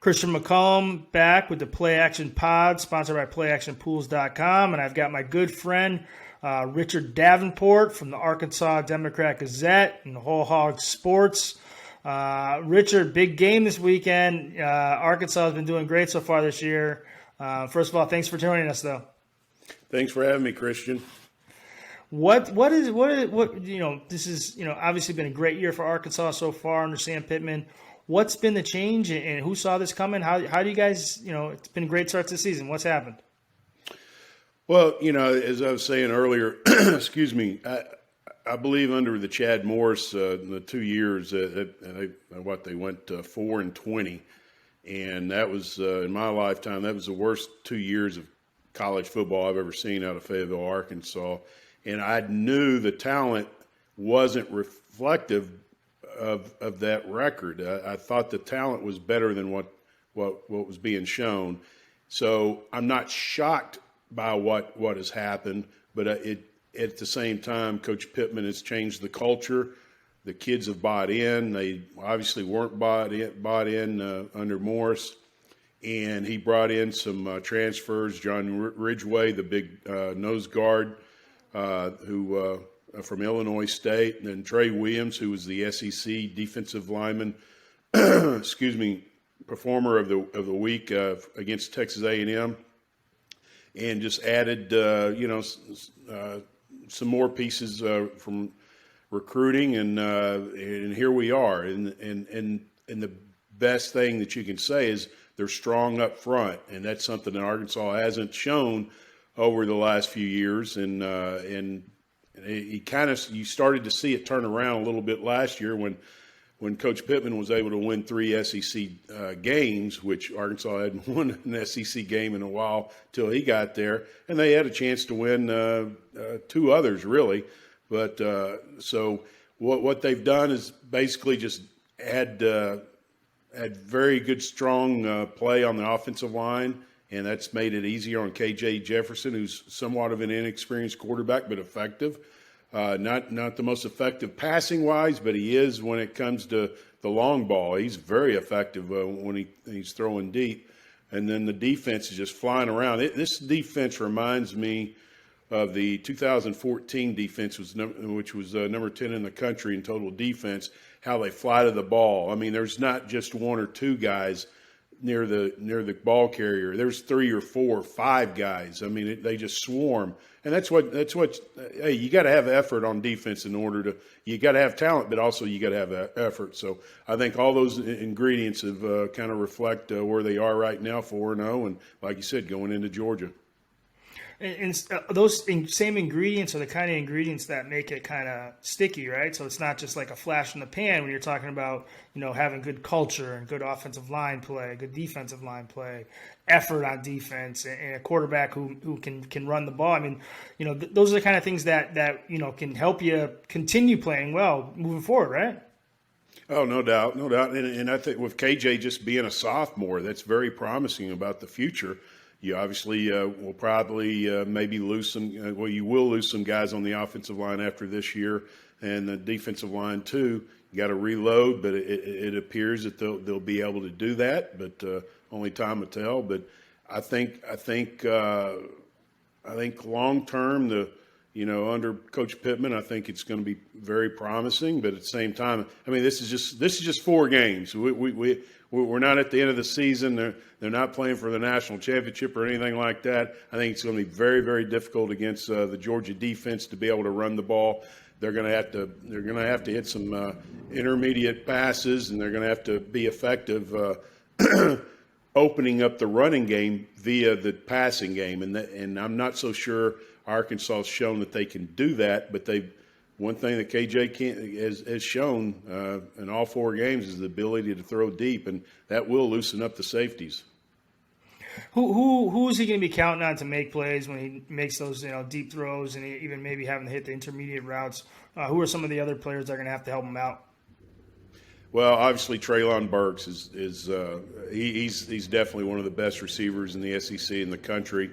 Christian McCollum back with the PlayAction Pod, sponsored by PlayActionPools.com. And I've got my good friend, Richard Davenport from the Arkansas Democrat-Gazette and the Whole Hog Sports. Richard, big game this weekend. Arkansas has been doing great so far this year. First of all, thanks for joining us, though. Thanks for having me, Christian. What this is obviously been a great year for Arkansas so far under Sam Pittman. What's been the change, and who saw this coming? How do you guys, it's been a great start to the season. What's happened? Well, as I was saying earlier, excuse me, I believe under the Chad Morris, the 2 years, they went 4-20, and that was in my lifetime. That was the worst 2 years of college football I've ever seen out of Fayetteville, Arkansas, and I knew the talent wasn't reflective of that record. I thought the talent was better than what was being shown, so I'm not shocked by what has happened, but at the same time, Coach Pittman has changed the culture. The kids have bought in. They obviously weren't bought in under Morris, and he brought in some transfers. John Ridgway, the big nose guard, who from Illinois State, and then Trey Williams, who was the SEC defensive lineman, performer of the week against Texas A&M, and just added some more pieces from recruiting, and here we are. And the best thing that you can say is they're strong up front, and that's something that Arkansas hasn't shown over the last few years. And you started to see it turn around a little bit last year when Coach Pittman was able to win 3 SEC games, which Arkansas hadn't won an SEC game in a while till he got there, and they had a chance to win 2 others, really. But so what they've done is basically just had very good, strong play on the offensive line, and that's made it easier on KJ Jefferson, who's somewhat of an inexperienced quarterback, but effective. Not the most effective passing-wise, but he is when it comes to the long ball. He's very effective when he's throwing deep. And then the defense is just flying around. This defense reminds me of the 2014 defense, which was number 10 in the country in total defense, how they fly to the ball. I mean, there's not just 1 or 2 guys near the ball carrier. There's 3 or 4 or 5 guys. I mean, they just swarm. And that's what hey, you got to have effort on defense you got to have talent, but also you got to have effort. So I think all those ingredients have kind of reflect where they are right now, 4-0, and like you said, going into Georgia. And those same ingredients are the kind of ingredients that make it kind of sticky, right? So it's not just like a flash in the pan when you're talking about, having good culture and good offensive line play, good defensive line play, effort on defense, and a quarterback who can run the ball. I mean, those are the kind of things that can help you continue playing well moving forward, right? Oh, no doubt. And I think with KJ just being a sophomore, that's very promising about the future. You obviously will probably maybe lose some. You will lose some guys on the offensive line after this year, and the defensive line too. You got to reload, but it appears that they'll be able to do that. But only time will tell. But I think long term, under Coach Pittman, I think it's going to be very promising. But at the same time, I mean, this is just 4 games. We're not at the end of the season. They're not playing for the national championship or anything like that. I think it's going to be very, very difficult against the Georgia defense to be able to run the ball. They're going to have to hit some intermediate passes, and they're going to have to be effective opening up the running game via the passing game. And I'm not so sure Arkansas has shown that they can do that, but one thing that KJ has shown in all 4 games is the ability to throw deep, and that will loosen up the safeties. Who is he going to be counting on to make plays when he makes those deep throws and even maybe having to hit the intermediate routes? Who are some of the other players that are going to have to help him out? Well, obviously Treylon Burks he's definitely one of the best receivers in the SEC in the country.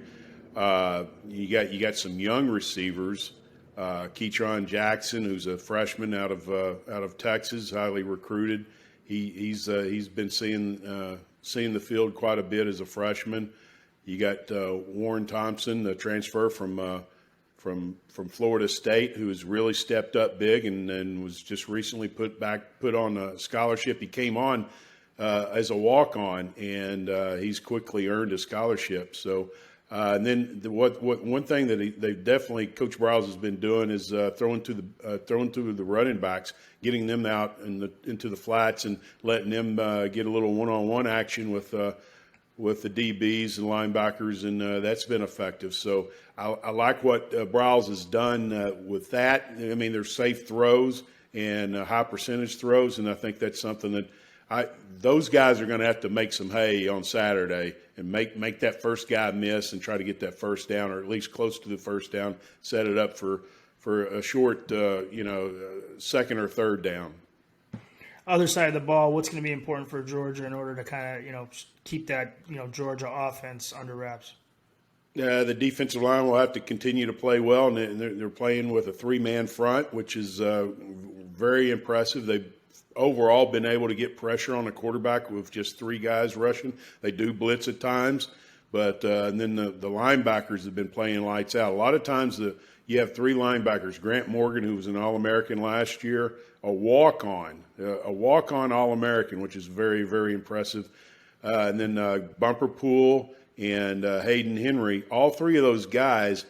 You got some young receivers. Keytron Jackson, who's a freshman out of Texas, highly recruited. He's been seeing seen the field quite a bit as a freshman. You got Warren Thompson, the transfer from Florida State, who has really stepped up big and was just recently put on a scholarship. He came on as a walk-on, and he's quickly earned a scholarship. So, and then one thing that they definitely Coach Browse has been doing is throwing to the running backs, getting them out into the flats and letting them get a little one-on-one action with the DBs and linebackers, and that's been effective. So I like what Browse has done with that. I mean, there's safe throws and high percentage throws, and I think that's something that those guys are going to have to make some hay on Saturday and make that first guy miss and try to get that first down, or at least close to the first down, set it up for a short, second or third down. Other side of the ball, what's going to be important for Georgia in order to kind of, keep that, Georgia offense under wraps? The defensive line will have to continue to play well, and they're playing with a three-man front, which is very impressive. They've overall been able to get pressure on the quarterback with just three guys rushing. They do blitz at times, but and then the linebackers have been playing lights out. A lot of times you have three linebackers. Grant Morgan, who was an All-American last year, a walk-on All-American, which is very, very impressive. And then Bumper Pool and Hayden Henry, all three of those guys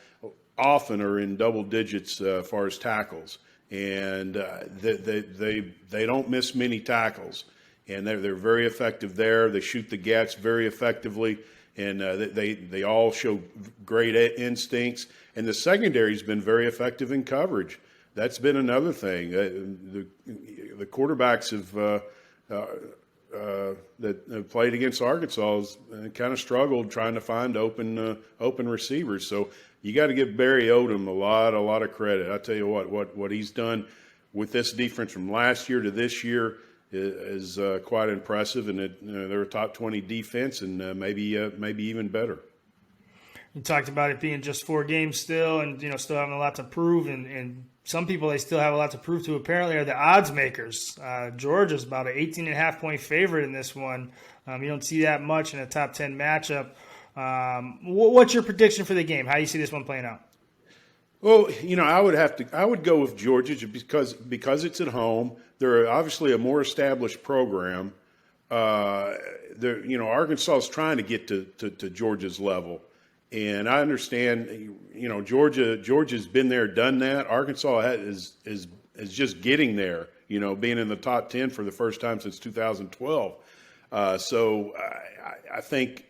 often are in double digits as far as tackles. And they don't miss many tackles, and they're very effective there. They shoot the gaps very effectively, and they all show great instincts. And the secondary's been very effective in coverage. That's been another thing. The quarterbacks that have played against Arkansas kind of struggled trying to find open receivers. So you got to give Barry Odom a lot of credit. I tell you what he's done with this defense from last year to this year is quite impressive, and they're a top 20 defense, and maybe even better. You talked about it being just 4 games still, and still having a lot to prove, and some people they still have a lot to prove to. Apparently, are the odds makers. Georgia's about an 18.5 point favorite in this one. You don't see that much in a top 10 matchup. What's your prediction for the game? How do you see this one playing out? Well, I would go with Georgia because it's at home. They're obviously a more established program. Arkansas is trying to get to Georgia's level, and I understand. Georgia's been there, done that. Arkansas is just getting there. Being in the top 10 for the first time since 2012. So I think.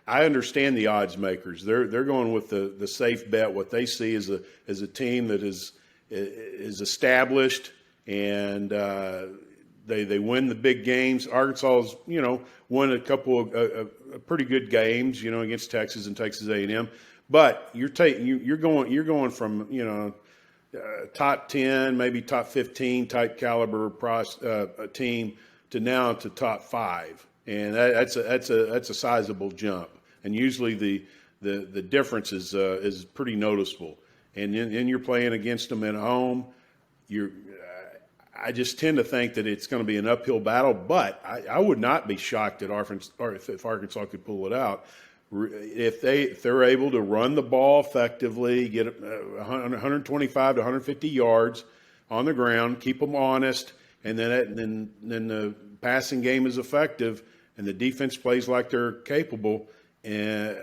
I understand the odds makers. They're going with the safe bet. What they see is a team that is established, and they win the big games. Arkansas's won a couple of pretty good games against Texas and Texas A&M. But you're going from top 10, maybe top 15 type caliber team to now to top 5. And that's a sizable jump, and usually the difference is pretty noticeable. And then you're playing against them at home. I just tend to think that it's going to be an uphill battle, but I would not be shocked if Arkansas could pull it out. If they're able to run the ball effectively, get 125 to 150 yards on the ground, keep them honest, and then the passing game is effective, and the defense plays like they're capable, and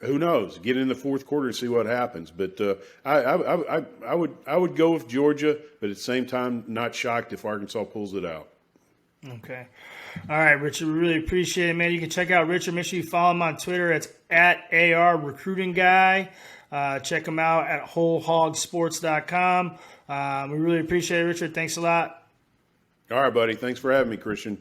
who knows? Get in the fourth quarter and see what happens. But I would go with Georgia, but at the same time, not shocked if Arkansas pulls it out. Okay. All right, Richard, we really appreciate it, man. You can check out Richard. Make sure you follow him on Twitter. It's at AR Recruiting Guy. Check him out at wholehogsports.com. We really appreciate it, Richard. Thanks a lot. All right, buddy. Thanks for having me, Christian.